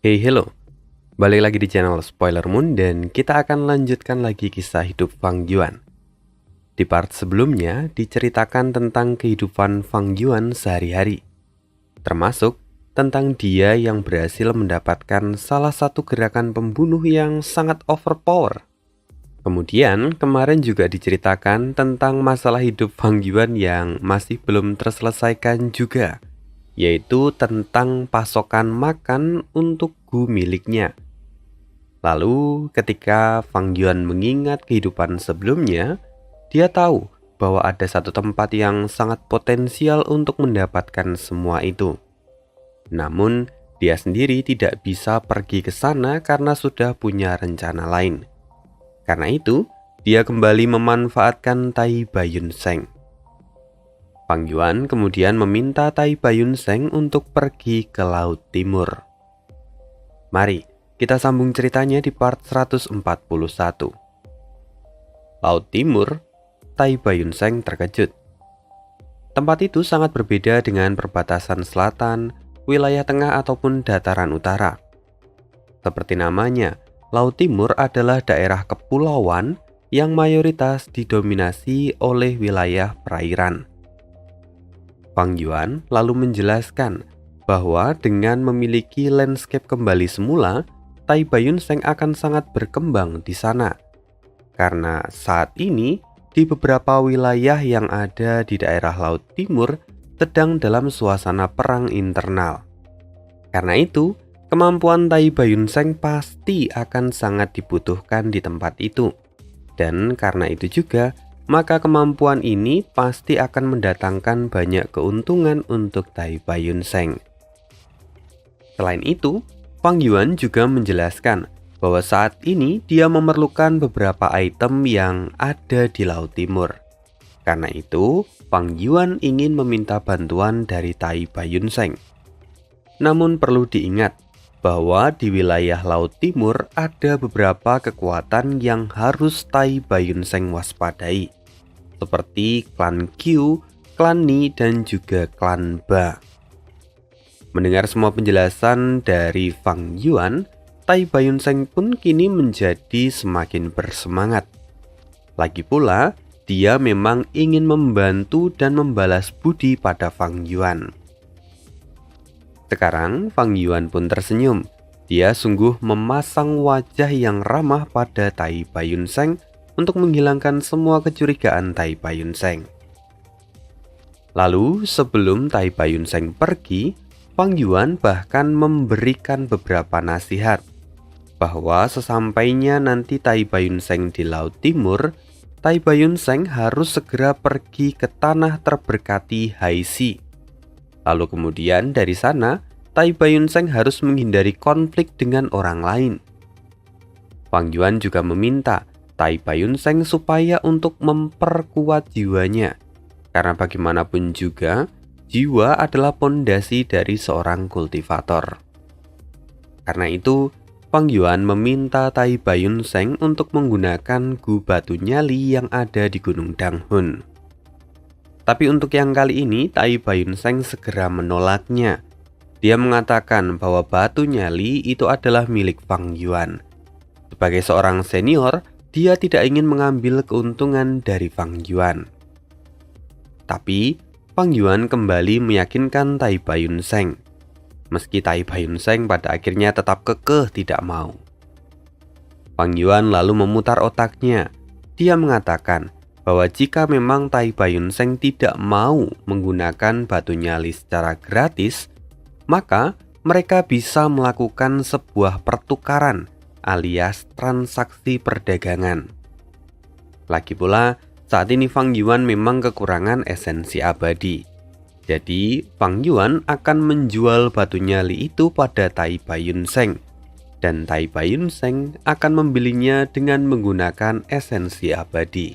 Hey hello, balik lagi di channel Spoiler Moon dan kita akan lanjutkan lagi kisah hidup Fang Yuan. Di part sebelumnya diceritakan tentang kehidupan Fang Yuan sehari-hari, termasuk tentang dia yang berhasil mendapatkan salah satu gerakan pembunuh yang sangat overpower. Kemudian kemarin juga diceritakan tentang masalah hidup Fang Yuan yang masih belum terselesaikan juga, yaitu tentang pasokan makan untuk gu miliknya. Lalu ketika Fang Yuan mengingat kehidupan sebelumnya, dia tahu bahwa ada satu tempat yang sangat potensial untuk mendapatkan semua itu. Namun, dia sendiri tidak bisa pergi ke sana karena sudah punya rencana lain. Karena itu, dia kembali memanfaatkan Tai Baiyun Sheng. Fang Yuan kemudian meminta Tai Baiyun Sheng untuk pergi ke Laut Timur. Mari kita sambung ceritanya di part 141. Laut Timur, Tai Baiyun Sheng terkejut. Tempat itu sangat berbeda dengan perbatasan selatan, wilayah tengah ataupun dataran utara. Seperti namanya, Laut Timur adalah daerah kepulauan yang mayoritas didominasi oleh wilayah perairan. Fang Yuan lalu menjelaskan bahwa dengan memiliki landscape kembali semula, Tai Baiyun Sheng akan sangat berkembang di sana. Karena saat ini, di beberapa wilayah yang ada di daerah Laut Timur sedang dalam suasana perang internal. Karena itu, kemampuan Tai Baiyun Sheng pasti akan sangat dibutuhkan di tempat itu. Dan karena itu juga, maka kemampuan ini pasti akan mendatangkan banyak keuntungan untuk Tai Baiyun Sheng. Selain itu, Fang Yuan juga menjelaskan bahwa saat ini dia memerlukan beberapa item yang ada di Laut Timur. Karena itu, Fang Yuan ingin meminta bantuan dari Tai Baiyun Sheng. Namun perlu diingat bahwa di wilayah Laut Timur ada beberapa kekuatan yang harus Tai Baiyun Sheng waspadai, seperti klan Q, klan Ni, dan juga klan Ba. Mendengar semua penjelasan dari Fang Yuan, Tai Baiyun Sheng pun kini menjadi semakin bersemangat. Lagi pula, dia memang ingin membantu dan membalas budi pada Fang Yuan. Sekarang Fang Yuan pun tersenyum. Dia sungguh memasang wajah yang ramah pada Tai Baiyun Sheng untuk menghilangkan semua kecurigaan Tai Baiyun Sheng. Lalu sebelum Tai Baiyun Sheng pergi, Fang Yuan bahkan memberikan beberapa nasihat bahwa sesampainya nanti Tai Baiyun Sheng di Laut Timur, Tai Baiyun Sheng harus segera pergi ke tanah terberkati Haixi. Lalu kemudian dari sana, Tai Baiyun Sheng harus menghindari konflik dengan orang lain. Fang Yuan juga meminta Tai Baiyun Sheng supaya untuk memperkuat jiwanya. Karena bagaimanapun juga, jiwa adalah pondasi dari seorang kultivator. Karena itu, Fang Yuan meminta Tai Baiyun Sheng untuk menggunakan gu batu nyali yang ada di Gunung Danghun. Tapi untuk yang kali ini, Tai Baiyun Sheng segera menolaknya. Dia mengatakan bahwa batu nyali itu adalah milik Fang Yuan. Sebagai seorang senior, dia tidak ingin mengambil keuntungan dari Fang Yuan. Tapi, Fang Yuan kembali meyakinkan Tai Baiyun Sheng. Meski Tai Baiyun Sheng pada akhirnya tetap kekeh tidak mau. Fang Yuan lalu memutar otaknya. Dia mengatakan bahwa jika memang Tai Baiyun Sheng tidak mau menggunakan batu nyali secara gratis, maka mereka bisa melakukan sebuah pertukaran alias transaksi perdagangan. Lagi pula, saat ini Fang Yuan memang kekurangan esensi abadi. Jadi, Fang Yuan akan menjual batu nyali itu pada Tai Baiyun Sheng. Dan Tai Baiyun Sheng akan membelinya dengan menggunakan esensi abadi.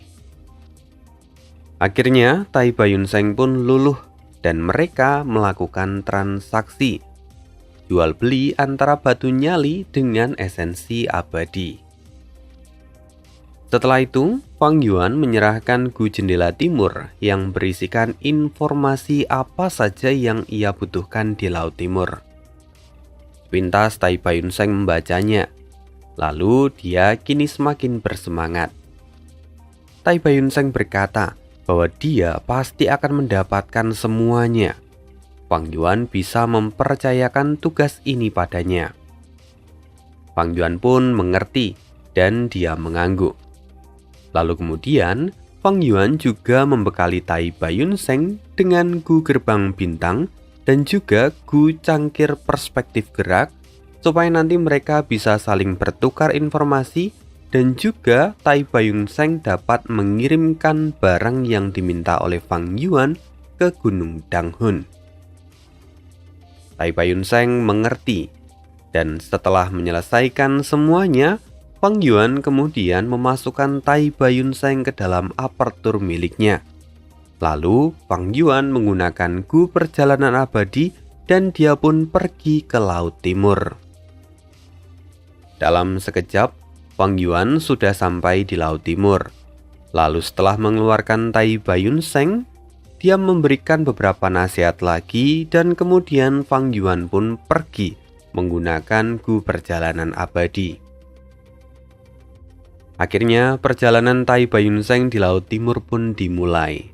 Akhirnya, Tai Baiyun Sheng pun luluh dan mereka melakukan transaksi jual beli antara batu nyali dengan esensi abadi. Setelah itu, Fang Yuan menyerahkan gu jendela timur yang berisikan informasi apa saja yang ia butuhkan di Laut Timur. Sepintas Tai Bayun Seng membacanya. Lalu dia kini semakin bersemangat. Tai Bayun Seng berkata bahwa dia pasti akan mendapatkan semuanya. Fang Yuan bisa mempercayakan tugas ini padanya. Fang Yuan pun mengerti dan dia mengangguk. Lalu kemudian Fang Yuan juga membekali Tai Bayun Seng dengan gu gerbang bintang dan juga gu cangkir perspektif gerak supaya nanti mereka bisa saling bertukar informasi dan juga Tai Bayun Seng dapat mengirimkan barang yang diminta oleh Fang Yuan ke Gunung Danghun. Tai Bayun Seng mengerti dan setelah menyelesaikan semuanya, Fang Yuan kemudian memasukkan Tai Bayun Seng ke dalam apertur miliknya. Lalu Fang Yuan menggunakan gu perjalanan abadi dan dia pun pergi ke Laut Timur. Dalam sekejap, Fang Yuan sudah sampai di Laut Timur. Lalu setelah mengeluarkan Tai Bayun Seng, dia memberikan beberapa nasihat lagi dan kemudian Fang Yuan pun pergi menggunakan gu perjalanan abadi. Akhirnya perjalanan Tai Bayun Seng di Laut Timur pun dimulai.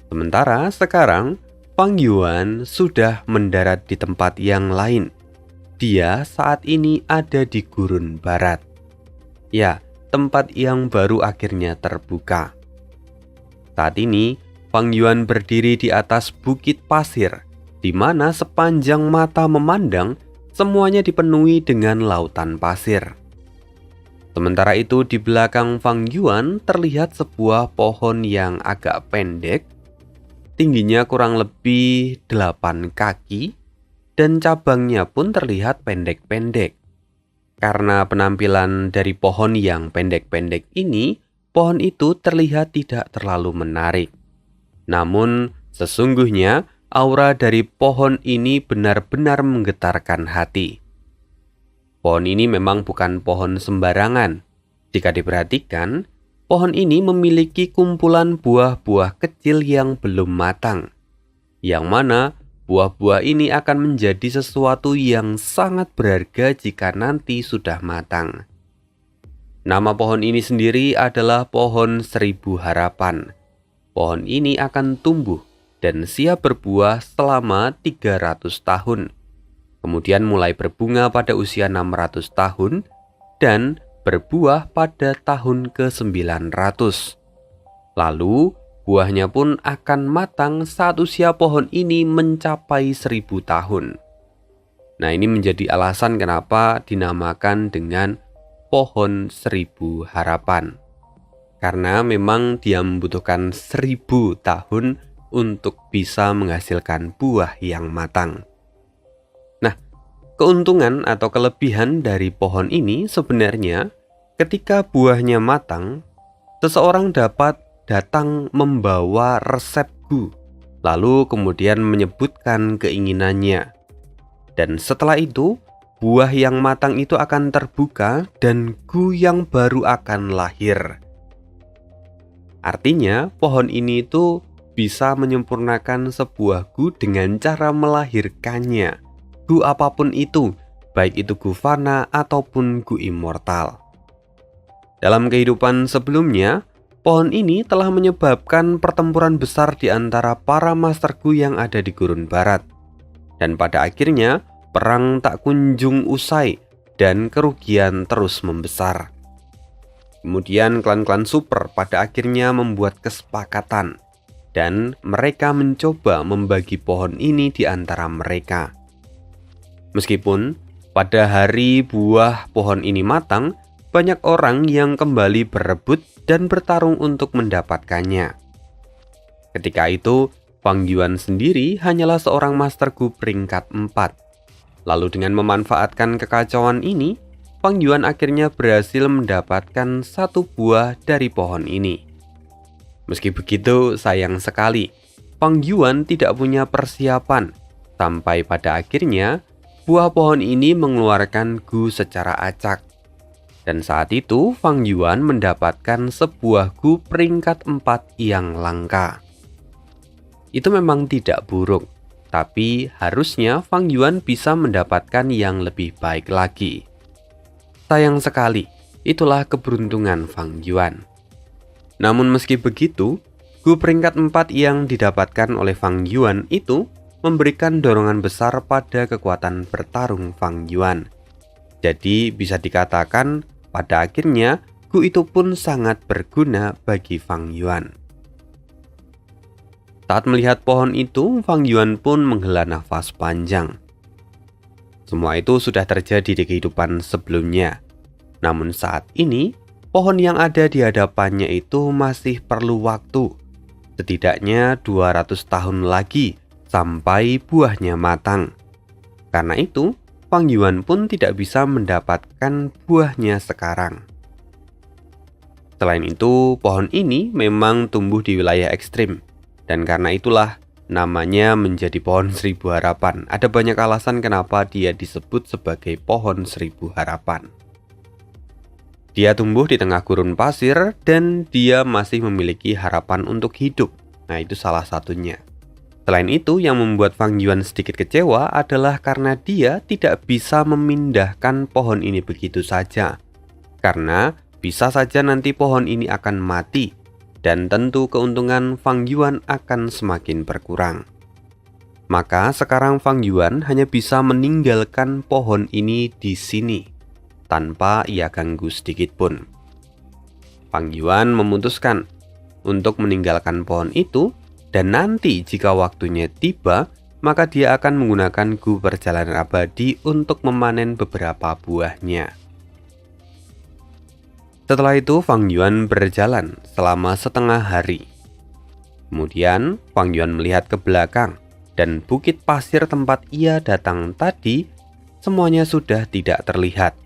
Sementara sekarang Fang Yuan sudah mendarat di tempat yang lain. Dia saat ini ada di Gurun Barat. Ya, tempat yang baru akhirnya terbuka. Saat ini Fang Yuan berdiri di atas bukit pasir, di mana sepanjang mata memandang, semuanya dipenuhi dengan lautan pasir. Sementara itu di belakang Fang Yuan terlihat sebuah pohon yang agak pendek, tingginya kurang lebih 8 kaki, dan cabangnya pun terlihat pendek-pendek. Karena penampilan dari pohon yang pendek-pendek ini, pohon itu terlihat tidak terlalu menarik. Namun, sesungguhnya aura dari pohon ini benar-benar menggetarkan hati. Pohon ini memang bukan pohon sembarangan. Jika diperhatikan, pohon ini memiliki kumpulan buah-buah kecil yang belum matang, yang mana buah-buah ini akan menjadi sesuatu yang sangat berharga jika nanti sudah matang. Nama pohon ini sendiri adalah pohon 1000 harapan. Pohon ini akan tumbuh dan siap berbuah selama 300 tahun. Kemudian mulai berbunga pada usia 600 tahun dan berbuah pada tahun ke-900. Lalu buahnya pun akan matang saat usia pohon ini mencapai 1000 tahun. Nah, ini menjadi alasan kenapa dinamakan dengan pohon 1000 harapan. Karena memang dia membutuhkan 1000 tahun untuk bisa menghasilkan buah yang matang. Nah, keuntungan atau kelebihan dari pohon ini sebenarnya ketika buahnya matang, seseorang dapat datang membawa resep gu, lalu kemudian menyebutkan keinginannya. Dan setelah itu, buah yang matang itu akan terbuka dan gu yang baru akan lahir. Artinya, pohon ini itu bisa menyempurnakan sebuah gu dengan cara melahirkannya. Gu apapun itu, baik itu gu fana ataupun gu immortal. Dalam kehidupan sebelumnya, pohon ini telah menyebabkan pertempuran besar di antara para master gu yang ada di Gurun Barat. Dan pada akhirnya, perang tak kunjung usai dan kerugian terus membesar. Kemudian klan-klan super pada akhirnya membuat kesepakatan dan mereka mencoba membagi pohon ini di antara mereka. Meskipun pada hari buah pohon ini matang, banyak orang yang kembali berebut dan bertarung untuk mendapatkannya. Ketika itu, Fang Yuan sendiri hanyalah seorang master gu peringkat 4. Lalu dengan memanfaatkan kekacauan ini, Fang Yuan akhirnya berhasil mendapatkan satu buah dari pohon ini. Meski begitu, sayang sekali, Fang Yuan tidak punya persiapan. Sampai pada akhirnya, buah pohon ini mengeluarkan gu secara acak. Dan saat itu, Fang Yuan mendapatkan sebuah gu peringkat 4 yang langka. Itu memang tidak buruk, Tapi harusnya Fang Yuan bisa mendapatkan yang lebih baik lagi. Sayang sekali, itulah keberuntungan Fang Yuan. Namun meski begitu, gu peringkat 4 yang didapatkan oleh Fang Yuan itu memberikan dorongan besar pada kekuatan bertarung Fang Yuan. Jadi bisa dikatakan pada akhirnya gu itu pun sangat berguna bagi Fang Yuan. Saat melihat pohon itu, Fang Yuan pun menghela nafas panjang. Semua itu sudah terjadi di kehidupan sebelumnya. Namun saat ini, pohon yang ada di hadapannya itu masih perlu waktu. Setidaknya 200 tahun lagi sampai buahnya matang. Karena itu, Fang Yuan pun tidak bisa mendapatkan buahnya sekarang. Selain itu, pohon ini memang tumbuh di wilayah ekstrim. Dan karena itulah namanya menjadi pohon 1000 harapan. Ada banyak alasan kenapa dia disebut sebagai pohon 1000 harapan. Dia tumbuh di tengah gurun pasir dan dia masih memiliki harapan untuk hidup. Nah, itu salah satunya. Selain itu, yang membuat Fang Yuan sedikit kecewa adalah karena dia tidak bisa memindahkan pohon ini begitu saja. Karena bisa saja nanti pohon ini akan mati. Dan tentu keuntungan Fang Yuan akan semakin berkurang. Maka sekarang Fang Yuan hanya bisa meninggalkan pohon ini di sini, tanpa ia ganggu sedikit pun. Fang Yuan memutuskan untuk meninggalkan pohon itu, dan nanti jika waktunya tiba, maka dia akan menggunakan gu perjalanan abadi untuk memanen beberapa buahnya. Setelah itu, Fang Yuan berjalan selama setengah hari. Kemudian, Fang Yuan melihat ke belakang, dan bukit pasir tempat ia datang tadi semuanya sudah tidak terlihat.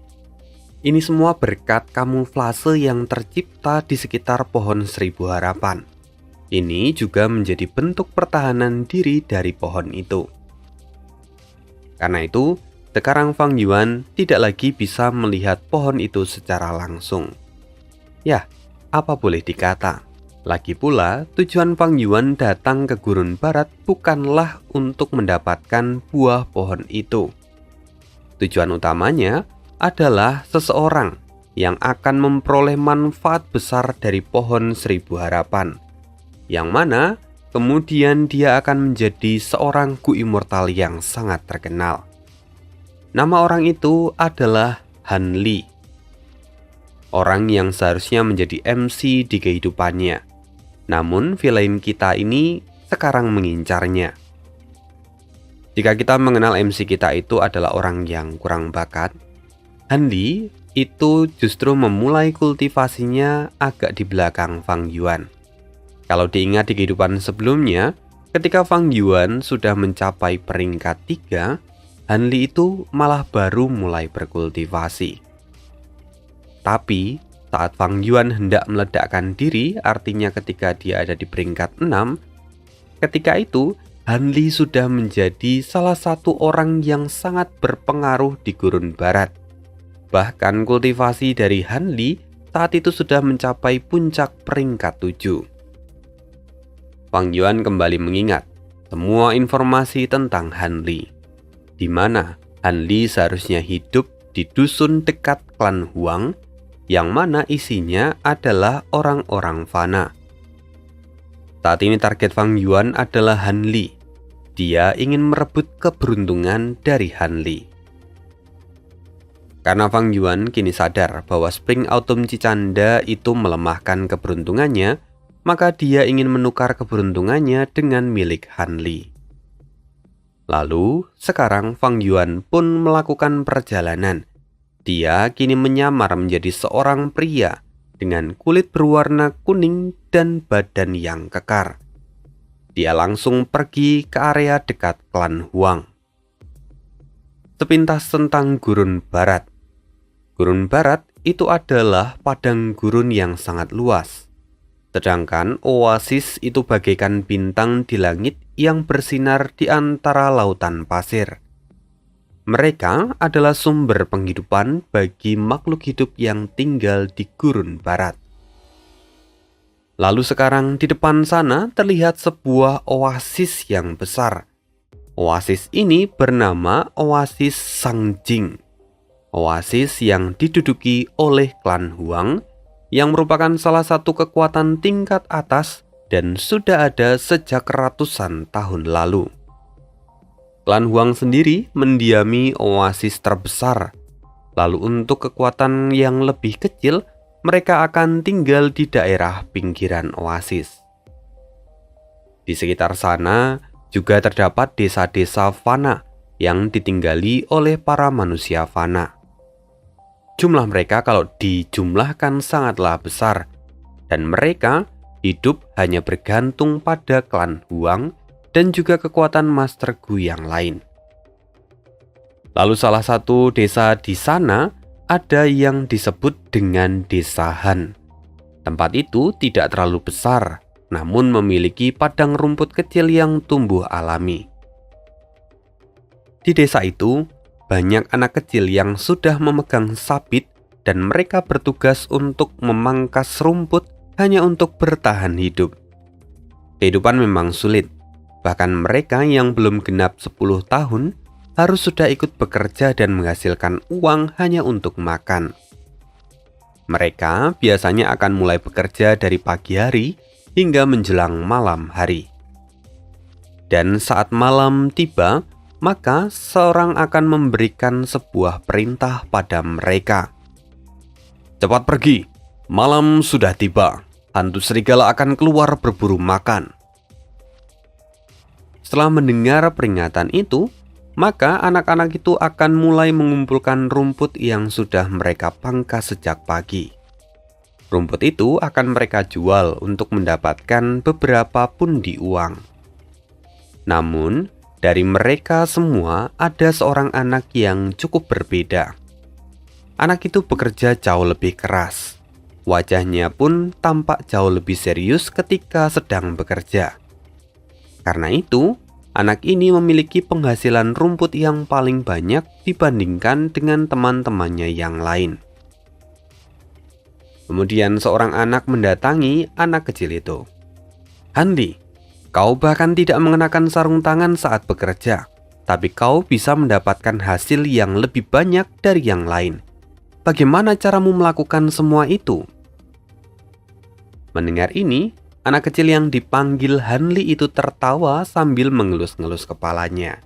Ini semua berkat kamuflase yang tercipta di sekitar pohon 1000 harapan. Ini juga menjadi bentuk pertahanan diri dari pohon itu. Karena itu, sekarang Fang Yuan tidak lagi bisa melihat pohon itu secara langsung. Ya, apa boleh dikata. Lagi pula, tujuan Fang Yuan datang ke gurun barat bukanlah untuk mendapatkan buah pohon itu. Tujuan utamanya adalah seseorang yang akan memperoleh manfaat besar dari pohon 1000 harapan, yang mana kemudian dia akan menjadi seorang gu immortal yang sangat terkenal. Nama orang itu adalah Han Li. Orang yang seharusnya menjadi MC di kehidupannya. Namun villain kita ini sekarang mengincarnya. Jika kita mengenal MC kita itu adalah orang yang kurang bakat, Han Li itu justru memulai kultivasinya agak di belakang Fang Yuan. Kalau diingat di kehidupan sebelumnya, ketika Fang Yuan sudah mencapai peringkat 3, Han Li itu malah baru mulai berkultivasi. Tapi saat Fang Yuan hendak meledakkan diri, artinya ketika dia ada di peringkat 6, ketika itu Han Li sudah menjadi salah satu orang yang sangat berpengaruh di gurun barat. Bahkan kultivasi dari Han Li saat itu sudah mencapai puncak peringkat 7. Fang Yuan kembali mengingat semua informasi tentang Han Li, di mana Han Li seharusnya hidup di dusun dekat klan Huang, yang mana isinya adalah orang-orang fana. Saat ini target Fang Yuan adalah Han Li. Dia ingin merebut keberuntungan dari Han Li. Karena Fang Yuan kini sadar bahwa Spring Autumn Cicanda itu melemahkan keberuntungannya, maka dia ingin menukar keberuntungannya dengan milik Han Li. Lalu, sekarang Fang Yuan pun melakukan perjalanan. Dia kini menyamar menjadi seorang pria dengan kulit berwarna kuning dan badan yang kekar. Dia langsung pergi ke area dekat klan Huang. Sepintas tentang gurun barat. Gurun barat itu adalah padang gurun yang sangat luas. Sedangkan oasis itu bagaikan bintang di langit yang bersinar di antara lautan pasir. Mereka adalah sumber penghidupan bagi makhluk hidup yang tinggal di gurun barat. Lalu sekarang di depan sana terlihat sebuah oasis yang besar. Oasis ini bernama Oasis Sangjing. Oasis yang diduduki oleh klan Huang yang merupakan salah satu kekuatan tingkat atas dan sudah ada sejak ratusan tahun lalu. Klan Huang sendiri mendiami oasis terbesar. Lalu untuk kekuatan yang lebih kecil, mereka akan tinggal di daerah pinggiran oasis. Di sekitar sana juga terdapat desa-desa fana yang ditinggali oleh para manusia fana. Jumlah mereka kalau dijumlahkan sangatlah besar, dan mereka hidup hanya bergantung pada klan Huang dan juga kekuatan Master Gu yang lain. Lalu salah satu desa di sana ada yang disebut dengan Desa Han. Tempat itu tidak terlalu besar, namun memiliki padang rumput kecil yang tumbuh alami. Di desa itu, banyak anak kecil yang sudah memegang sabit dan mereka bertugas untuk memangkas rumput hanya untuk bertahan hidup. Kehidupan memang sulit, bahkan mereka yang belum genap 10 tahun harus sudah ikut bekerja dan menghasilkan uang hanya untuk makan. Mereka biasanya akan mulai bekerja dari pagi hari hingga menjelang malam hari. Dan saat malam tiba, maka seorang akan memberikan sebuah perintah pada mereka. Cepat pergi, malam sudah tiba. Hantu serigala akan keluar berburu makan. Setelah mendengar peringatan itu, maka anak-anak itu akan mulai mengumpulkan rumput yang sudah mereka pangkas sejak pagi. Rumput itu akan mereka jual untuk mendapatkan beberapa pundi uang. Namun, dari mereka semua ada seorang anak yang cukup berbeda. Anak itu bekerja jauh lebih keras. Wajahnya pun tampak jauh lebih serius ketika sedang bekerja. Karena itu, anak ini memiliki penghasilan rumput yang paling banyak dibandingkan dengan teman-temannya yang lain. Kemudian seorang anak mendatangi anak kecil itu. "Hanli, kau bahkan tidak mengenakan sarung tangan saat bekerja, tapi kau bisa mendapatkan hasil yang lebih banyak dari yang lain. Bagaimana caramu melakukan semua itu?" Mendengar ini, anak kecil yang dipanggil Hanli itu tertawa sambil mengelus-ngelus kepalanya.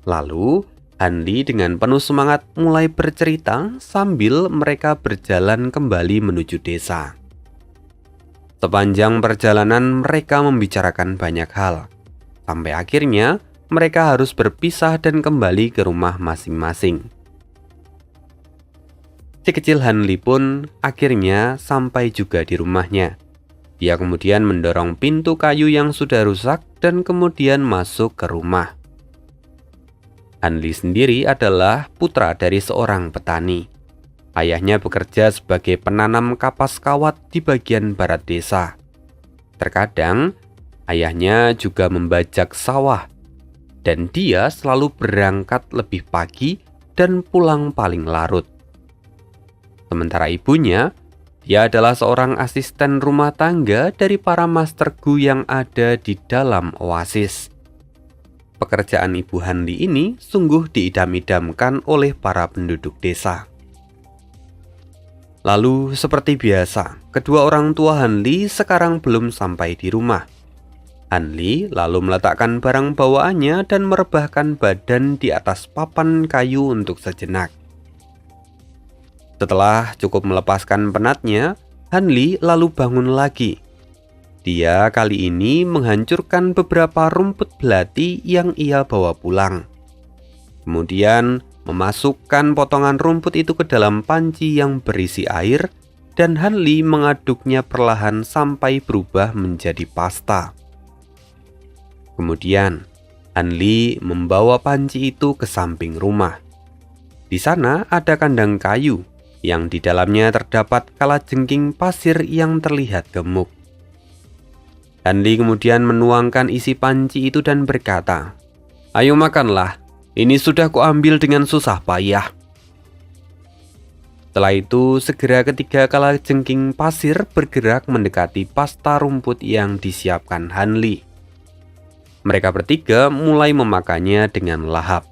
Lalu, Hanli dengan penuh semangat mulai bercerita sambil mereka berjalan kembali menuju desa. Sepanjang perjalanan mereka membicarakan banyak hal. Sampai akhirnya mereka harus berpisah dan kembali ke rumah masing-masing. Si kecil Hanli pun akhirnya sampai juga di rumahnya. Dia kemudian mendorong pintu kayu yang sudah rusak dan kemudian masuk ke rumah. Hanli sendiri adalah putra dari seorang petani. Ayahnya bekerja sebagai penanam kapas kawat di bagian barat desa. Terkadang, ayahnya juga membajak sawah, dan dia selalu berangkat lebih pagi dan pulang paling larut. Sementara ibunya, dia adalah seorang asisten rumah tangga dari para Master Gu yang ada di dalam oasis. Pekerjaan Ibu Hanli ini sungguh diidam-idamkan oleh para penduduk desa. Lalu seperti biasa, kedua orang tua Hanli sekarang belum sampai di rumah. Hanli lalu meletakkan barang bawaannya dan merebahkan badan di atas papan kayu untuk sejenak. Setelah cukup melepaskan penatnya, Hanli lalu bangun lagi. Dia kali ini menghancurkan beberapa rumput belati yang ia bawa pulang. Kemudian memasukkan potongan rumput itu ke dalam panci yang berisi air, dan Hanli mengaduknya perlahan sampai berubah menjadi pasta. Kemudian Hanli membawa panci itu ke samping rumah. Di sana ada kandang kayu yang di dalamnya terdapat kalajengking pasir yang terlihat gemuk. Hanli kemudian menuangkan isi panci itu dan berkata, "Ayo makanlah, ini sudah kuambil dengan susah payah." Setelah itu, segera ketiga kalajengking pasir bergerak mendekati pasta rumput yang disiapkan Hanli. Mereka bertiga mulai memakannya dengan lahap.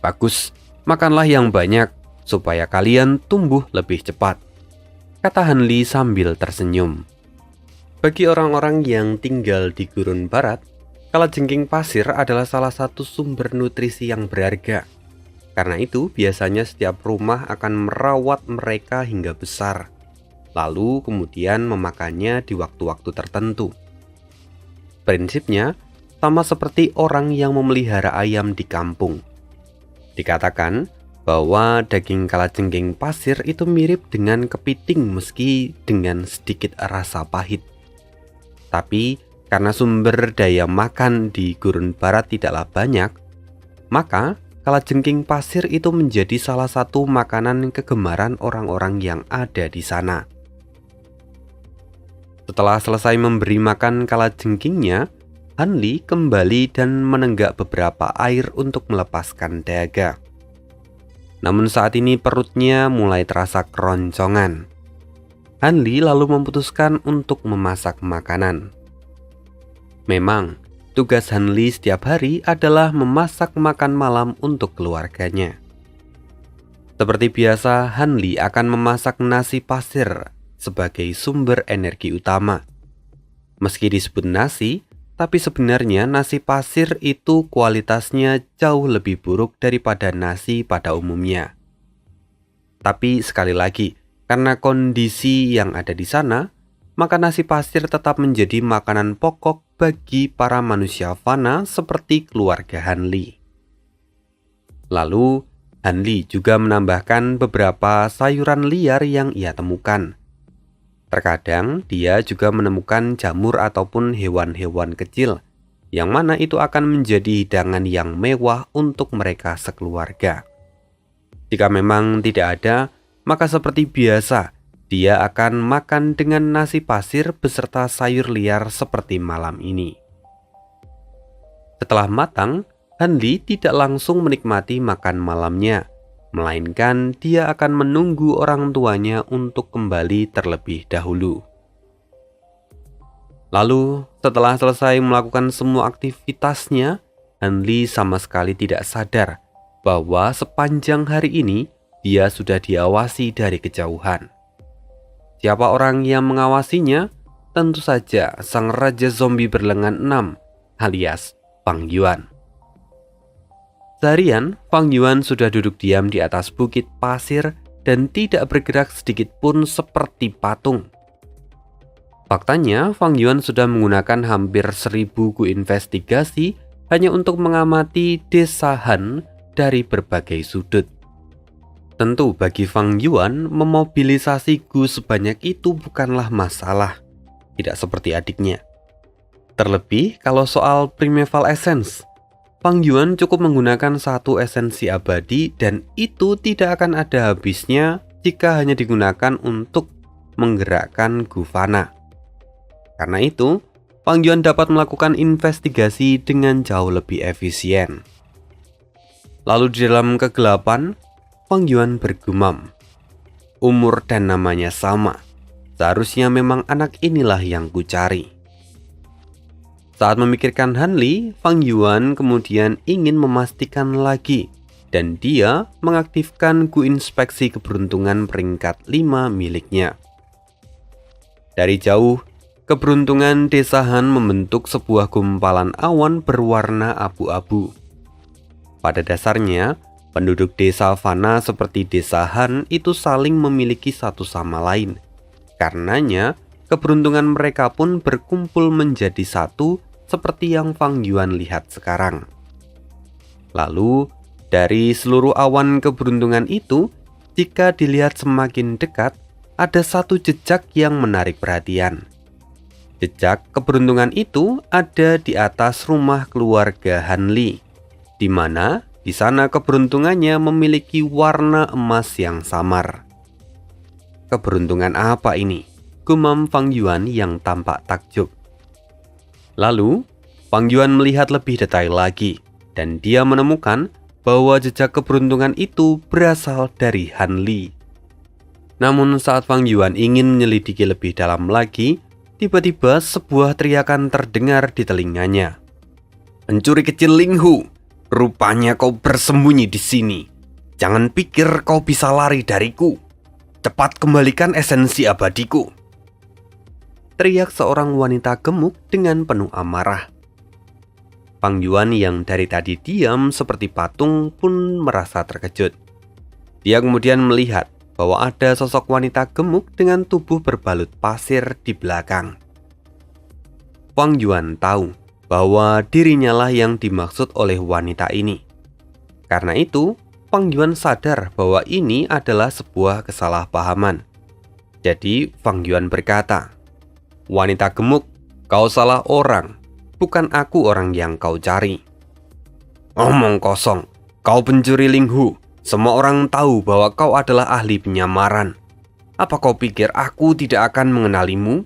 "Bagus, makanlah yang banyak supaya kalian tumbuh lebih cepat," kata Hanli sambil tersenyum. Bagi orang-orang yang tinggal di gurun barat, kalajengking pasir adalah salah satu sumber nutrisi yang berharga. Karena itu, biasanya setiap rumah akan merawat mereka hingga besar, lalu kemudian memakannya di waktu-waktu tertentu. Prinsipnya sama seperti orang yang memelihara ayam di kampung. Dikatakan bahwa daging kalajengking pasir itu mirip dengan kepiting meski dengan sedikit rasa pahit. Tapi karena sumber daya makan di gurun barat tidaklah banyak, maka kalajengking pasir itu menjadi salah satu makanan kegemaran orang-orang yang ada di sana. Setelah selesai memberi makan kalajengkingnya, Hanli kembali dan menenggak beberapa air untuk melepaskan dahaga. Namun saat ini perutnya mulai terasa keroncongan. Hanli lalu memutuskan untuk memasak makanan. Memang, tugas Hanli setiap hari adalah memasak makan malam untuk keluarganya. Seperti biasa, Hanli akan memasak nasi pasir sebagai sumber energi utama. Meski disebut nasi, tapi sebenarnya nasi pasir itu kualitasnya jauh lebih buruk daripada nasi pada umumnya. Tapi sekali lagi, karena kondisi yang ada di sana, maka nasi pasir tetap menjadi makanan pokok bagi para manusia fana seperti keluarga Hanli. Lalu, Hanli juga menambahkan beberapa sayuran liar yang ia temukan. Terkadang dia juga menemukan jamur ataupun hewan-hewan kecil, yang mana itu akan menjadi hidangan yang mewah untuk mereka sekeluarga. Jika memang tidak ada, maka seperti biasa, dia akan makan dengan nasi pasir beserta sayur liar seperti malam ini. Setelah matang, Hanli tidak langsung menikmati makan malamnya, melainkan dia akan menunggu orang tuanya untuk kembali terlebih dahulu. Lalu, setelah selesai melakukan semua aktivitasnya, Hanli sama sekali tidak sadar bahwa sepanjang hari ini dia sudah diawasi dari kejauhan. Siapa orang yang mengawasinya? Tentu saja sang Raja Zombie berlengan 6 alias Fang Yuan. Seharian, Fang Yuan sudah duduk diam di atas bukit pasir dan tidak bergerak sedikit pun seperti patung. Faktanya, Fang Yuan sudah menggunakan hampir 1000 gu investigasi hanya untuk mengamati desa Han dari berbagai sudut. Tentu bagi Fang Yuan, memobilisasi gu sebanyak itu bukanlah masalah, tidak seperti adiknya. Terlebih kalau soal Primeval Essence, Fang Yuan cukup menggunakan satu esensi abadi dan itu tidak akan ada habisnya jika hanya digunakan untuk menggerakkan gu fana. Karena itu, Fang Yuan dapat melakukan investigasi dengan jauh lebih efisien. Lalu di dalam kegelapan, Fang Yuan bergumam, umur dan namanya sama. Seharusnya memang anak inilah yang kucari. Saat memikirkan Hanli, Fang Yuan kemudian ingin memastikan lagi dan dia mengaktifkan gu inspeksi keberuntungan peringkat 5 miliknya. Dari jauh, keberuntungan desa Han membentuk sebuah gumpalan awan berwarna abu-abu. Pada dasarnya, penduduk desa fana seperti desa Han itu saling memiliki satu sama lain. Karenanya, keberuntungan mereka pun berkumpul menjadi satu seperti yang Fang Yuan lihat sekarang. Lalu, dari seluruh awan keberuntungan itu, jika dilihat semakin dekat, ada satu jejak yang menarik perhatian. Jejak keberuntungan itu ada di atas rumah keluarga Hanli, di mana di sana keberuntungannya memiliki warna emas yang samar. Keberuntungan apa ini? Gumam Fang Yuan yang tampak takjub. Lalu, Fang Yuan melihat lebih detail lagi, dan dia menemukan bahwa jejak keberuntungan itu berasal dari Hanli. Namun saat Fang Yuan ingin menyelidiki lebih dalam lagi, tiba-tiba sebuah teriakan terdengar di telinganya. Pencuri kecil Ling Hu, rupanya kau bersembunyi di sini. Jangan pikir kau bisa lari dariku. Cepat kembalikan esensi abadiku. Teriak seorang wanita gemuk dengan penuh amarah. Fang Yuan yang dari tadi diam seperti patung pun merasa terkejut. Dia kemudian melihat bahwa ada sosok wanita gemuk dengan tubuh berbalut pasir di belakang. Fang Yuan tahu bahwa dirinya lah yang dimaksud oleh wanita ini. Karena itu, Fang Yuan sadar bahwa ini adalah sebuah kesalahpahaman. Jadi, Fang Yuan berkata, "Wanita gemuk, kau salah orang. Bukan aku orang yang kau cari." "Omong kosong, kau pencuri Ling Hu. Semua orang tahu bahwa kau adalah ahli penyamaran. Apa kau pikir aku tidak akan mengenalimu?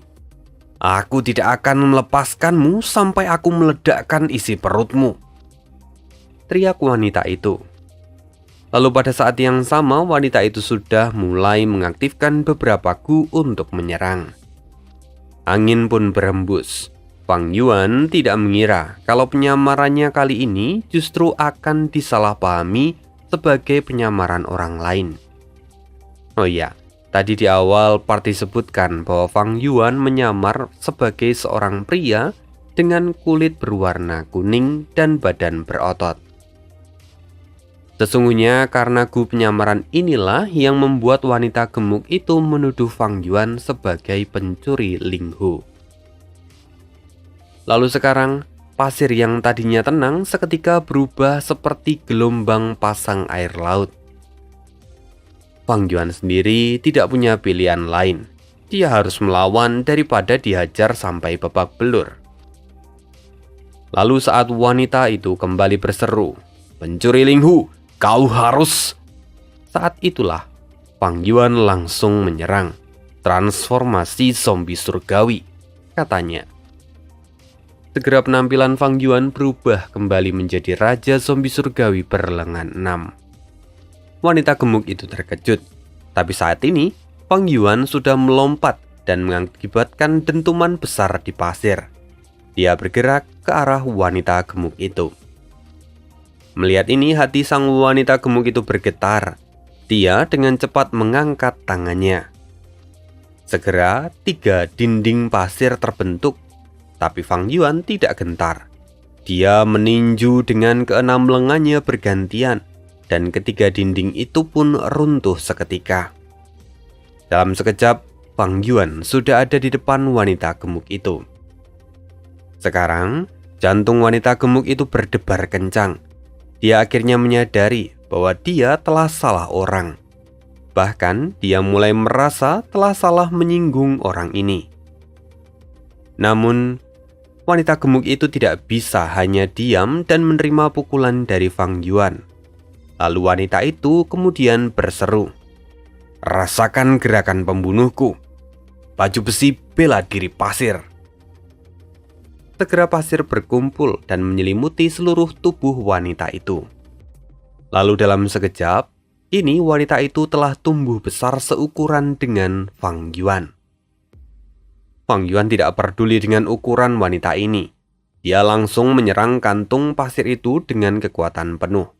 Aku tidak akan melepaskanmu sampai aku meledakkan isi perutmu," teriak wanita itu. Lalu pada saat yang sama, wanita itu sudah mulai mengaktifkan beberapa gu untuk menyerang. Angin pun berembus. Fang Yuan tidak mengira kalau penyamarannya kali ini justru akan disalahpahami sebagai penyamaran orang lain. Oh iya, tadi di awal part disebutkan bahwa Fang Yuan menyamar sebagai seorang pria dengan kulit berwarna kuning dan badan berotot. Sesungguhnya karena gu penyamaran inilah yang membuat wanita gemuk itu menuduh Fang Yuan sebagai pencuri Ling Hu. Lalu sekarang, pasir yang tadinya tenang seketika berubah seperti gelombang pasang air laut. Fang Yuan sendiri tidak punya pilihan lain. Dia harus melawan daripada dihajar sampai babak belur. Lalu saat wanita itu kembali berseru, "Pencuri Ling Hu, kau harus..." Saat itulah Fang Yuan langsung menyerang. "Transformasi zombie surgawi," katanya. Segera penampilan Fang Yuan berubah kembali menjadi Raja Zombie Surgawi berlengan 6. Wanita gemuk itu terkejut, tapi saat ini Fang Yuan sudah melompat dan mengakibatkan dentuman besar di pasir. Dia bergerak ke arah wanita gemuk itu. Melihat ini, hati sang wanita gemuk itu bergetar. Dia dengan cepat mengangkat tangannya. Segera 3 dinding pasir terbentuk. Tapi Fang Yuan tidak gentar. Dia meninju dengan keenam lengannya bergantian, dan ketiga dinding itu pun runtuh seketika. Dalam sekejap, Fang Yuan sudah ada di depan wanita gemuk itu. Sekarang, jantung wanita gemuk itu berdebar kencang. Dia akhirnya menyadari bahwa dia telah salah orang. Bahkan, dia mulai merasa telah salah menyinggung orang ini. Namun, wanita gemuk itu tidak bisa hanya diam dan menerima pukulan dari Fang Yuan. Lalu wanita itu kemudian berseru, "Rasakan gerakan pembunuhku. Baju besi bela diri pasir." Segera pasir berkumpul dan menyelimuti seluruh tubuh wanita itu. Lalu dalam sekejap, ini wanita itu telah tumbuh besar seukuran dengan Fang Yuan. Fang Yuan tidak peduli dengan ukuran wanita ini. Dia langsung menyerang kantung pasir itu dengan kekuatan penuh.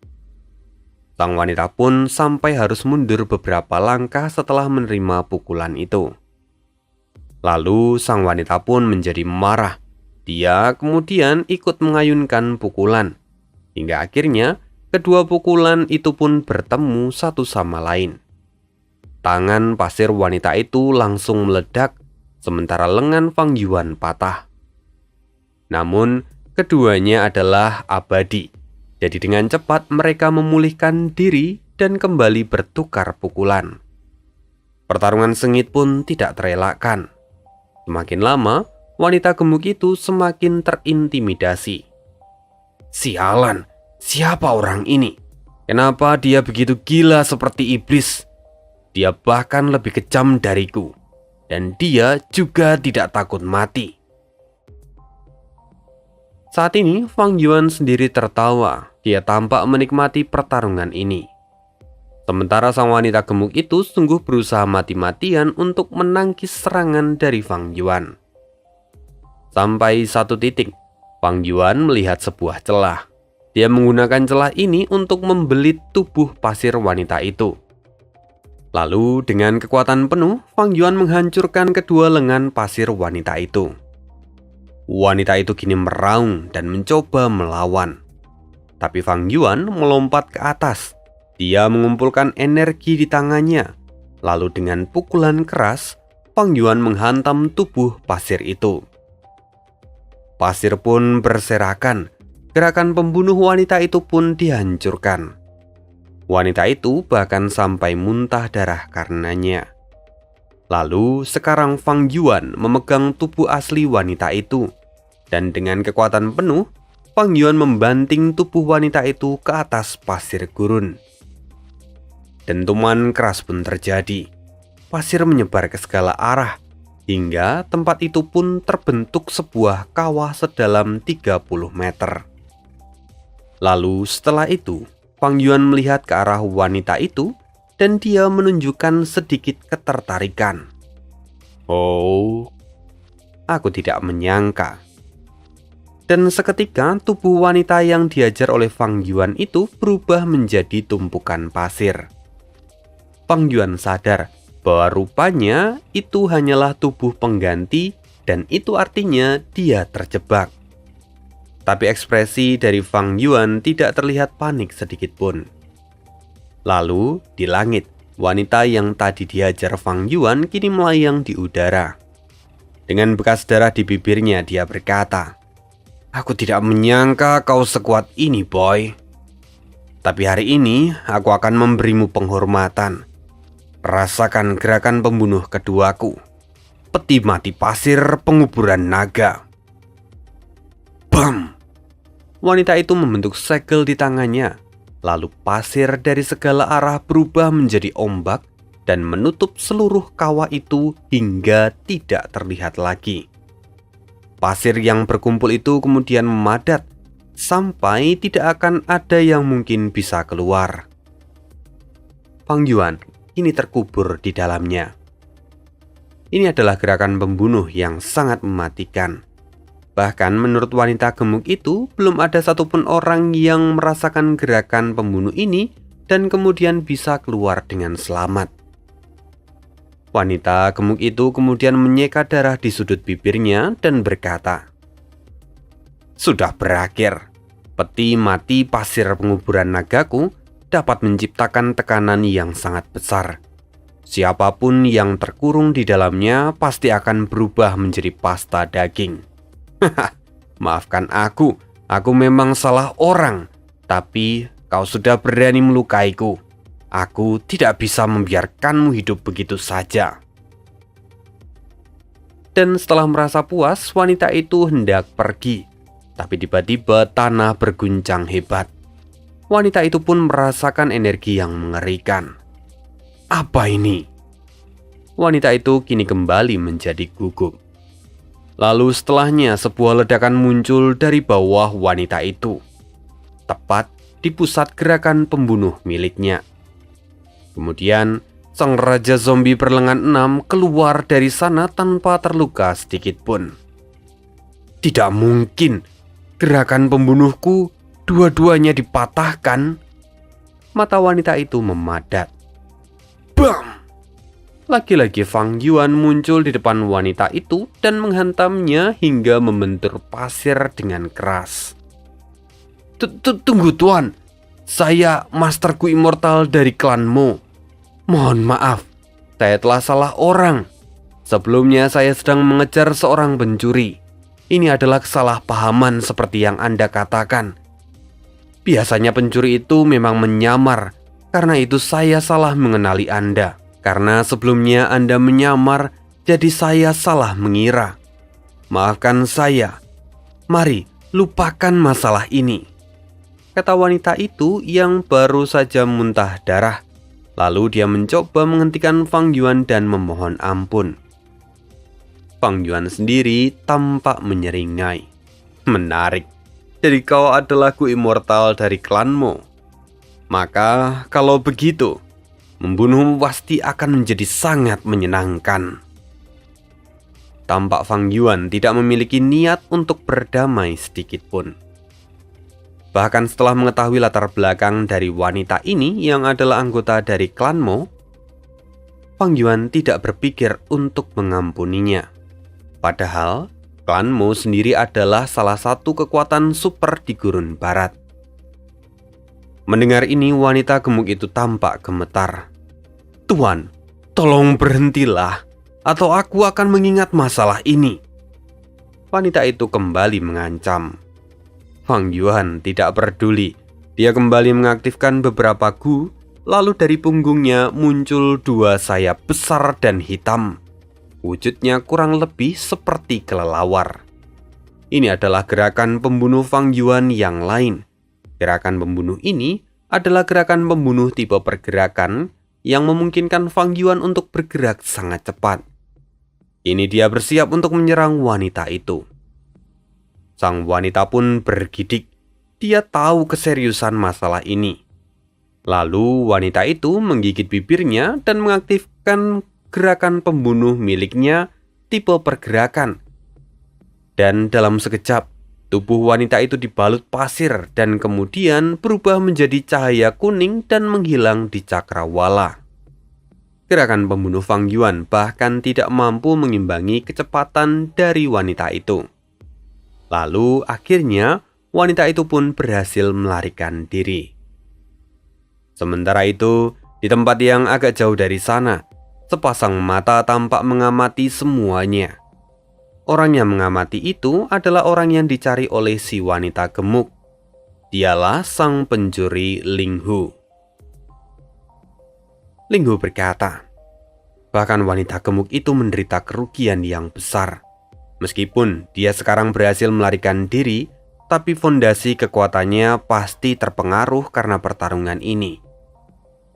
Sang wanita pun sampai harus mundur beberapa langkah setelah menerima pukulan itu. Lalu sang wanita pun menjadi marah. Dia kemudian ikut mengayunkan pukulan. Hingga akhirnya kedua pukulan itu pun bertemu satu sama lain. Tangan pasir wanita itu langsung meledak, sementara lengan Fang Yuan patah. Namun, keduanya adalah abadi. Jadi dengan cepat mereka memulihkan diri dan kembali bertukar pukulan. Pertarungan sengit pun tidak terelakkan. Semakin lama, wanita gemuk itu semakin terintimidasi. "Sialan, siapa orang ini? Kenapa dia begitu gila seperti iblis? Dia bahkan lebih kejam dariku. Dan dia juga tidak takut mati." Saat ini Fang Yuan sendiri tertawa. Dia tampak menikmati pertarungan ini. Sementara sang wanita gemuk itu sungguh berusaha mati-matian untuk menangkis serangan dari Fang Yuan. Sampai satu titik, Fang Yuan melihat sebuah celah. Dia menggunakan celah ini untuk membelit tubuh pasir wanita itu. Lalu dengan kekuatan penuh, Fang Yuan menghancurkan kedua lengan pasir wanita itu. Wanita itu kini meraung dan mencoba melawan. Tapi Fang Yuan melompat ke atas. Dia mengumpulkan energi di tangannya. Lalu dengan pukulan keras, Fang Yuan menghantam tubuh pasir itu. Pasir pun berserakan. Gerakan pembunuh wanita itu pun dihancurkan. Wanita itu bahkan sampai muntah darah karenanya. Lalu sekarang Fang Yuan memegang tubuh asli wanita itu. Dan dengan kekuatan penuh, Fang Yuan membanting tubuh wanita itu ke atas pasir gurun. Dentuman keras pun terjadi. Pasir menyebar ke segala arah. Hingga tempat itu pun terbentuk sebuah kawah sedalam 30 meter. Lalu setelah itu, Fang Yuan melihat ke arah wanita itu dan dia menunjukkan sedikit ketertarikan. Oh, aku tidak menyangka. Dan seketika tubuh wanita yang diajar oleh Fang Yuan itu berubah menjadi tumpukan pasir. Fang Yuan sadar bahwa rupanya itu hanyalah tubuh pengganti dan itu artinya dia terjebak. Tapi ekspresi dari Fang Yuan tidak terlihat panik sedikit pun. Lalu, di langit, wanita yang tadi dihajar Fang Yuan kini melayang di udara. Dengan bekas darah di bibirnya, dia berkata, "Aku tidak menyangka kau sekuat ini, boy. Tapi hari ini, aku akan memberimu penghormatan. Rasakan gerakan pembunuh keduaku. Peti mati pasir penguburan naga." Bam! Wanita itu membentuk segel di tangannya. Lalu pasir dari segala arah berubah menjadi ombak dan menutup seluruh kawah itu hingga tidak terlihat lagi. Pasir yang berkumpul itu kemudian memadat sampai tidak akan ada yang mungkin bisa keluar. Fang Yuan kini terkubur di dalamnya. Ini adalah gerakan pembunuh yang sangat mematikan. Bahkan menurut wanita gemuk itu, belum ada satupun orang yang merasakan gerakan pembunuh ini dan kemudian bisa keluar dengan selamat. Wanita gemuk itu kemudian menyeka darah di sudut bibirnya dan berkata, "Sudah berakhir. Peti mati pasir penguburan nagaku dapat menciptakan tekanan yang sangat besar. Siapapun yang terkurung di dalamnya pasti akan berubah menjadi pasta daging. Maafkan aku memang salah orang, tapi kau sudah berani melukaiku. Aku tidak bisa membiarkanmu hidup begitu saja." Dan setelah merasa puas, wanita itu hendak pergi. Tapi tiba-tiba tanah berguncang hebat. Wanita itu pun merasakan energi yang mengerikan. Apa ini? Wanita itu kini kembali menjadi gugup. Lalu setelahnya sebuah ledakan muncul dari bawah wanita itu, tepat di pusat gerakan pembunuh miliknya. Kemudian sang raja zombie berlengan 6 keluar dari sana tanpa terluka sedikit pun. Tidak mungkin, gerakan pembunuhku dua-duanya dipatahkan. Mata wanita itu memadat. Bam! Lagi-lagi Fang Yuan muncul di depan wanita itu dan menghantamnya hingga membentur pasir dengan keras. Tunggu tuan, saya masterku immortal dari klan Mo. Mohon maaf, saya telah salah orang. Sebelumnya saya sedang mengejar seorang pencuri. Ini adalah kesalahpahaman seperti yang Anda katakan. Biasanya pencuri itu memang menyamar, karena itu saya salah mengenali Anda. Karena sebelumnya Anda menyamar, jadi saya salah mengira. Maafkan saya. Mari, lupakan masalah ini, kata wanita itu yang baru saja muntah darah. Lalu dia mencoba menghentikan Fang Yuan dan memohon ampun. Fang Yuan sendiri tampak menyeringai. Menarik. Jadi kau adalah Gu Immortal dari klanmu. Maka kalau begitu, membunuhmu pasti akan menjadi sangat menyenangkan. tampak Fang Yuan tidak memiliki niat untuk berdamai sedikit pun. Bahkan setelah mengetahui latar belakang dari wanita ini yang adalah anggota dari klan Mo, Fang Yuan tidak berpikir untuk mengampuninya. Padahal, klan Mo sendiri adalah salah satu kekuatan super di Gurun Barat. Mendengar ini, wanita gemuk itu tampak gemetar. "Tuan, tolong berhentilah, atau aku akan mengingat masalah ini." Wanita itu kembali mengancam. Fang Yuan tidak peduli. Dia kembali mengaktifkan beberapa gu, lalu dari punggungnya muncul dua sayap besar dan hitam. Wujudnya kurang lebih seperti kelelawar. Ini adalah gerakan pembunuh Fang Yuan yang lain. Gerakan pembunuh ini adalah gerakan pembunuh tipe pergerakan yang memungkinkan Fang Yuan untuk bergerak sangat cepat. Ini dia bersiap untuk menyerang wanita itu. Sang wanita pun bergidik. Dia tahu keseriusan masalah ini. Lalu wanita itu menggigit bibirnya dan mengaktifkan gerakan pembunuh miliknya tipe pergerakan. Dan dalam sekejap, tubuh wanita itu dibalut pasir dan kemudian berubah menjadi cahaya kuning dan menghilang di cakrawala. Gerakan pembunuh Fang Yuan bahkan tidak mampu mengimbangi kecepatan dari wanita itu. Lalu akhirnya wanita itu pun berhasil melarikan diri. Sementara itu, di tempat yang agak jauh dari sana, sepasang mata tampak mengamati semuanya. Orang yang mengamati itu adalah orang yang dicari oleh si wanita gemuk. Dialah sang pencuri Ling Hu. Ling Hu berkata, bahkan wanita gemuk itu menderita kerugian yang besar. Meskipun dia sekarang berhasil melarikan diri, tapi fondasi kekuatannya pasti terpengaruh karena pertarungan ini.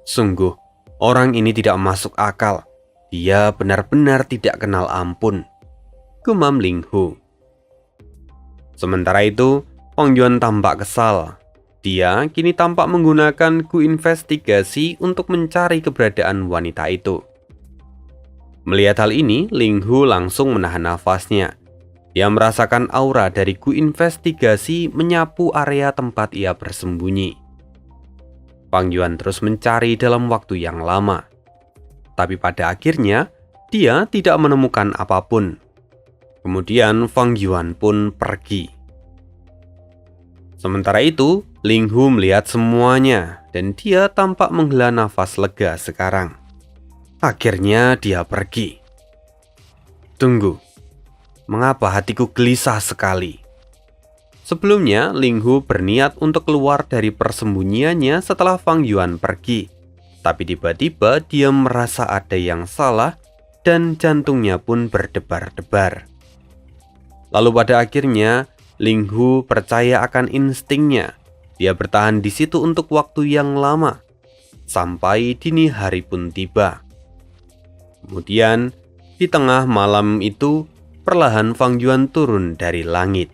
Sungguh, orang ini tidak masuk akal. Dia benar-benar tidak kenal ampun, gumam Ling Hu. Sementara itu, Fang Yuan tampak kesal. Dia kini tampak menggunakan gu investigasi untuk mencari keberadaan wanita itu. Melihat hal ini, Ling Hu langsung menahan nafasnya. Dia merasakan aura dari gu investigasi menyapu area tempat ia bersembunyi. Fang Yuan terus mencari dalam waktu yang lama. Tapi pada akhirnya, dia tidak menemukan apapun. Kemudian Fang Yuan pun pergi. Sementara itu, Ling Hu melihat semuanya dan dia tampak menghela nafas lega sekarang. Akhirnya dia pergi. Tunggu, mengapa hatiku gelisah sekali? Sebelumnya, Ling Hu berniat untuk keluar dari persembunyiannya setelah Fang Yuan pergi. Tapi tiba-tiba dia merasa ada yang salah dan jantungnya pun berdebar-debar. Lalu pada akhirnya, Ling Hu percaya akan instingnya. Dia bertahan di situ untuk waktu yang lama, sampai dini hari pun tiba. Kemudian, di tengah malam itu, perlahan Fang Yuan turun dari langit.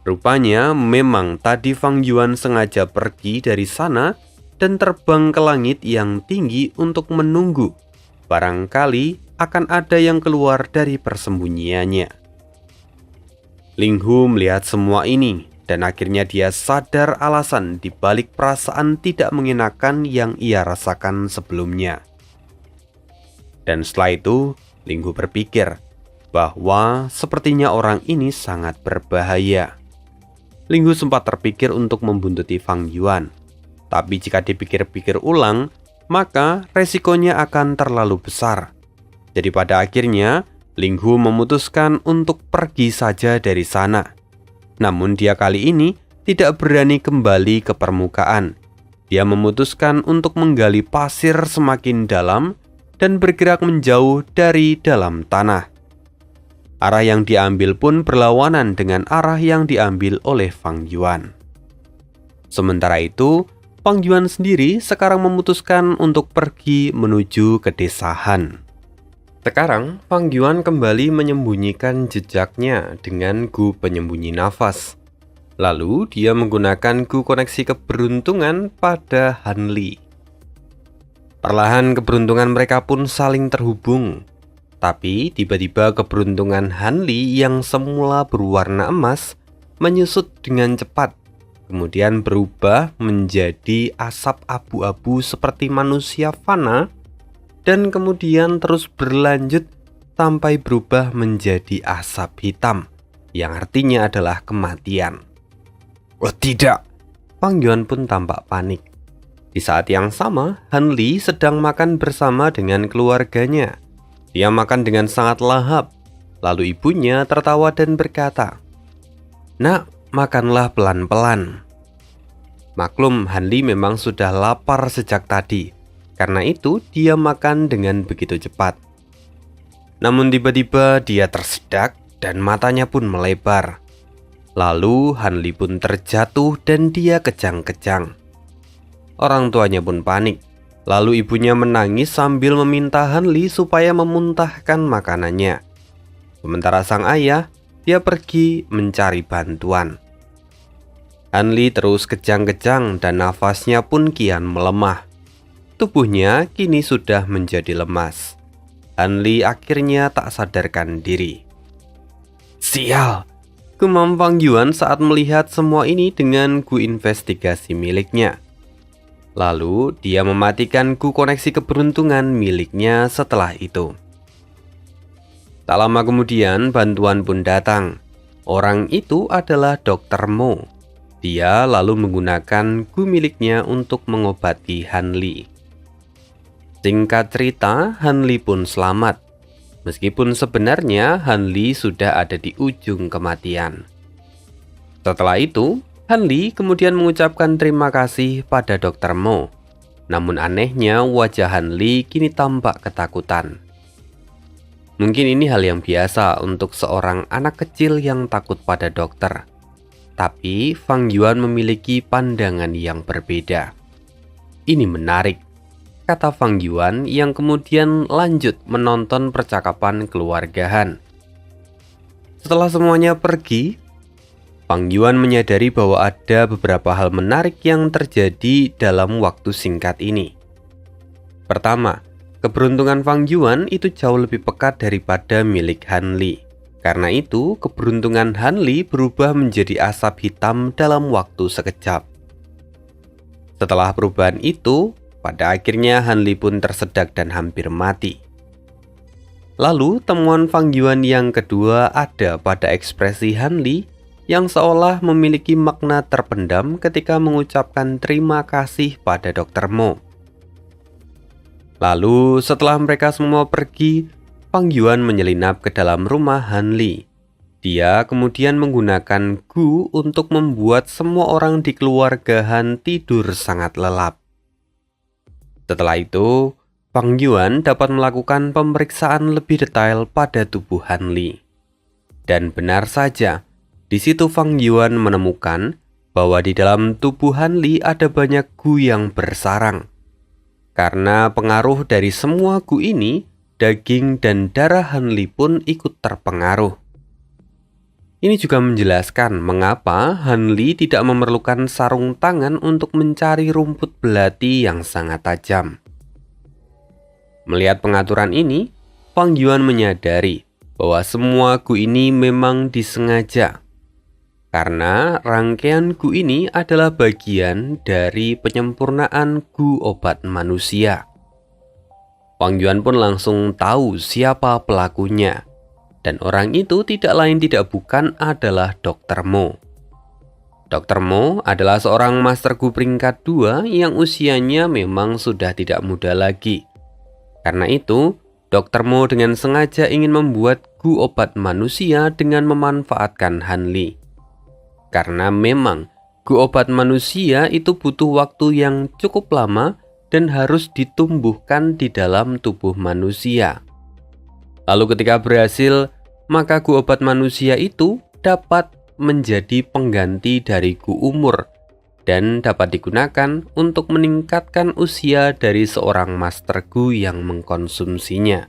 Rupanya memang tadi Fang Yuan sengaja pergi dari sana dan terbang ke langit yang tinggi untuk menunggu. Barangkali akan ada yang keluar dari persembunyiannya. Ling Hu melihat semua ini dan akhirnya dia sadar alasan di balik perasaan tidak mengenakan yang ia rasakan sebelumnya. Dan setelah itu, Ling Hu berpikir bahwa sepertinya orang ini sangat berbahaya. Ling Hu sempat terpikir untuk membuntuti Fang Yuan. Tapi jika dipikir-pikir ulang, maka resikonya akan terlalu besar. Jadi pada akhirnya, Ling Hu memutuskan untuk pergi saja dari sana. Namun dia kali ini tidak berani kembali ke permukaan. Dia memutuskan untuk menggali pasir semakin dalam dan bergerak menjauh dari dalam tanah. Arah yang diambil pun berlawanan dengan arah yang diambil oleh Fang Yuan. Sementara itu, Fang Yuan sendiri sekarang memutuskan untuk pergi menuju ke desa Han. Sekarang, Fang Yuan kembali menyembunyikan jejaknya dengan gu penyembunyi nafas. Lalu, dia menggunakan gu koneksi keberuntungan pada Han Li. Perlahan keberuntungan mereka pun saling terhubung. Tapi tiba-tiba keberuntungan Hanli yang semula berwarna emas menyusut dengan cepat, kemudian berubah menjadi asap abu-abu seperti manusia fana, dan kemudian terus berlanjut sampai berubah menjadi asap hitam, yang artinya adalah kematian. Oh tidak! Fang Yuan pun tampak panik. Di saat yang sama, Hanli sedang makan bersama dengan keluarganya. Dia makan dengan sangat lahap. Lalu ibunya tertawa dan berkata, "Nak, makanlah pelan-pelan." Maklum, Hanli memang sudah lapar sejak tadi. Karena itu, dia makan dengan begitu cepat. Namun tiba-tiba dia tersedak dan matanya pun melebar. Lalu Hanli pun terjatuh dan dia kejang-kejang. Orang tuanya pun panik. Lalu ibunya menangis sambil meminta Hanli supaya memuntahkan makanannya. Sementara sang ayah, dia pergi mencari bantuan. Hanli terus kejang-kejang dan nafasnya pun kian melemah. Tubuhnya kini sudah menjadi lemas. Hanli akhirnya tak sadarkan diri. "Sial!" gumam Fang Yuan saat melihat semua ini dengan gu investigasi miliknya. Lalu dia mematikan gu koneksi keberuntungan miliknya setelah itu. Tak lama kemudian bantuan pun datang. Orang itu adalah Dr. Mo. Dia lalu menggunakan gu miliknya untuk mengobati Hanli. Singkat cerita, Hanli pun selamat. Meskipun sebenarnya Hanli sudah ada di ujung kematian. Setelah itu, Hanli kemudian mengucapkan terima kasih pada Dr. Mo. Namun anehnya wajah Hanli kini tampak ketakutan. Mungkin ini hal yang biasa untuk seorang anak kecil yang takut pada dokter. Tapi Fang Yuan memiliki pandangan yang berbeda. "Ini menarik," kata Fang Yuan yang kemudian lanjut menonton percakapan keluarga Han. Setelah semuanya pergi, Fang Yuan menyadari bahwa ada beberapa hal menarik yang terjadi dalam waktu singkat ini. Pertama, keberuntungan Fang Yuan itu jauh lebih pekat daripada milik Hanli. Karena itu, keberuntungan Hanli berubah menjadi asap hitam dalam waktu sekejap. Setelah perubahan itu, pada akhirnya Hanli pun tersedak dan hampir mati. Lalu, temuan Fang Yuan yang kedua ada pada ekspresi Hanli yang seolah memiliki makna terpendam ketika mengucapkan terima kasih pada Dr. Mo. Lalu setelah mereka semua pergi, Fang Yuan menyelinap ke dalam rumah Hanli. Dia kemudian menggunakan gu untuk membuat semua orang di keluarga Han tidur sangat lelap. Setelah itu, Fang Yuan dapat melakukan pemeriksaan lebih detail pada tubuh Hanli. Dan benar saja, di situ Fang Yuan menemukan bahwa di dalam tubuh Hanli ada banyak gu yang bersarang. Karena pengaruh dari semua gu ini, daging dan darah Hanli pun ikut terpengaruh. Ini juga menjelaskan mengapa Hanli tidak memerlukan sarung tangan untuk mencari rumput belati yang sangat tajam. Melihat pengaturan ini, Fang Yuan menyadari bahwa semua gu ini memang disengaja. Karena rangkaian gu ini adalah bagian dari penyempurnaan gu obat manusia. Fang Yuan pun langsung tahu siapa pelakunya. Dan orang itu tidak lain tidak bukan adalah Dr. Mo. Dr. Mo adalah seorang master gu peringkat 2 yang usianya memang sudah tidak muda lagi. Karena itu, Dr. Mo dengan sengaja ingin membuat gu obat manusia dengan memanfaatkan Hanli. Karena memang gu obat manusia itu butuh waktu yang cukup lama dan harus ditumbuhkan di dalam tubuh manusia. Lalu ketika berhasil, maka gu obat manusia itu dapat menjadi pengganti dari gu umur dan dapat digunakan untuk meningkatkan usia dari seorang master gu yang mengkonsumsinya.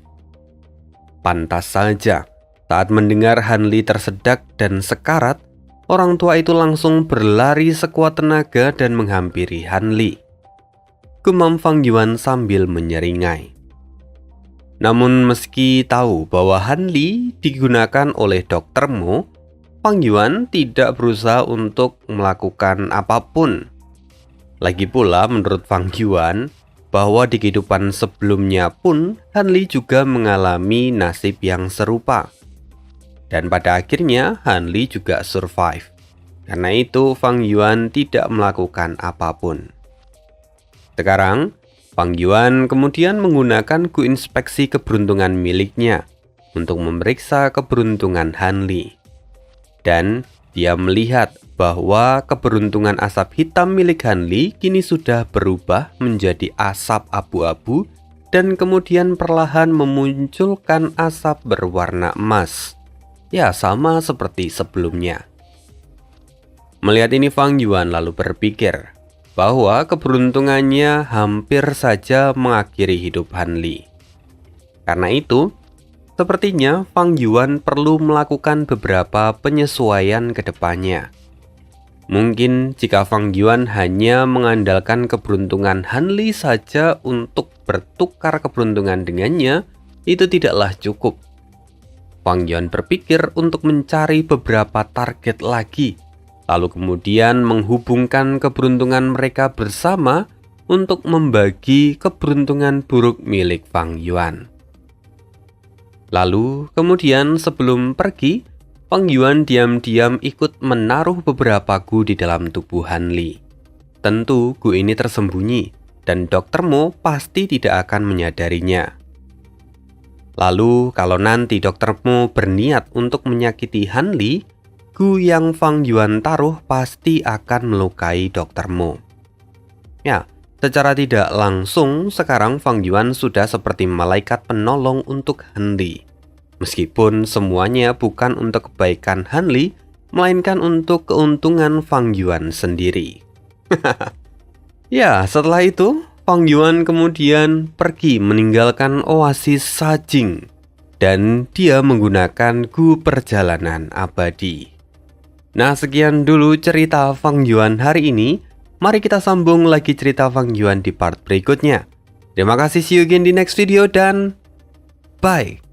Pantas saja, saat mendengar Hanli tersedak dan sekarat, orang tua itu langsung berlari sekuat tenaga dan menghampiri Hanli. Gumam Fang Yuan sambil menyeringai. Namun meski tahu bahwa Han Li digunakan oleh Dr. Mo, Fang Yuan tidak berusaha untuk melakukan apapun. Lagi pula menurut Fang Yuan, bahwa di kehidupan sebelumnya pun Han Li juga mengalami nasib yang serupa. Dan pada akhirnya Han Li juga survive. Karena itu Fang Yuan tidak melakukan apapun. Sekarang, Fang Yuan kemudian menggunakan Gu inspeksi keberuntungan miliknya untuk memeriksa keberuntungan Han Li. Dan dia melihat bahwa keberuntungan asap hitam milik Han Li kini sudah berubah menjadi asap abu-abu dan kemudian perlahan memunculkan asap berwarna emas. Ya, sama seperti sebelumnya. Melihat ini Fang Yuan lalu berpikir bahwa keberuntungannya hampir saja mengakhiri hidup Han Li. Karena itu, sepertinya Fang Yuan perlu melakukan beberapa penyesuaian ke depannya. Mungkin jika Fang Yuan hanya mengandalkan keberuntungan Han Li saja untuk bertukar keberuntungan dengannya, itu tidaklah cukup. Fang Yuan berpikir untuk mencari beberapa target lagi, lalu kemudian menghubungkan keberuntungan mereka bersama untuk membagi keberuntungan buruk milik Fang Yuan. Lalu kemudian sebelum pergi, Fang Yuan diam-diam ikut menaruh beberapa gu di dalam tubuh Han Li. Tentu gu ini tersembunyi dan Dr. Mo pasti tidak akan menyadarinya. Lalu kalau nanti Dr. Mo berniat untuk menyakiti Han Li, gu yang Fang Yuan taruh pasti akan melukai Dr. Mo. Ya, secara tidak langsung sekarang Fang Yuan sudah seperti malaikat penolong untuk Han Li. Meskipun semuanya bukan untuk kebaikan Han Li, melainkan untuk keuntungan Fang Yuan sendiri. Ya, setelah itu Fang Yuan kemudian pergi meninggalkan oasis Sajing dan dia menggunakan gu perjalanan abadi. Nah, sekian dulu cerita Fang Yuan hari ini. Mari kita sambung lagi cerita Fang Yuan di part berikutnya. Terima kasih, see you again di next video dan bye.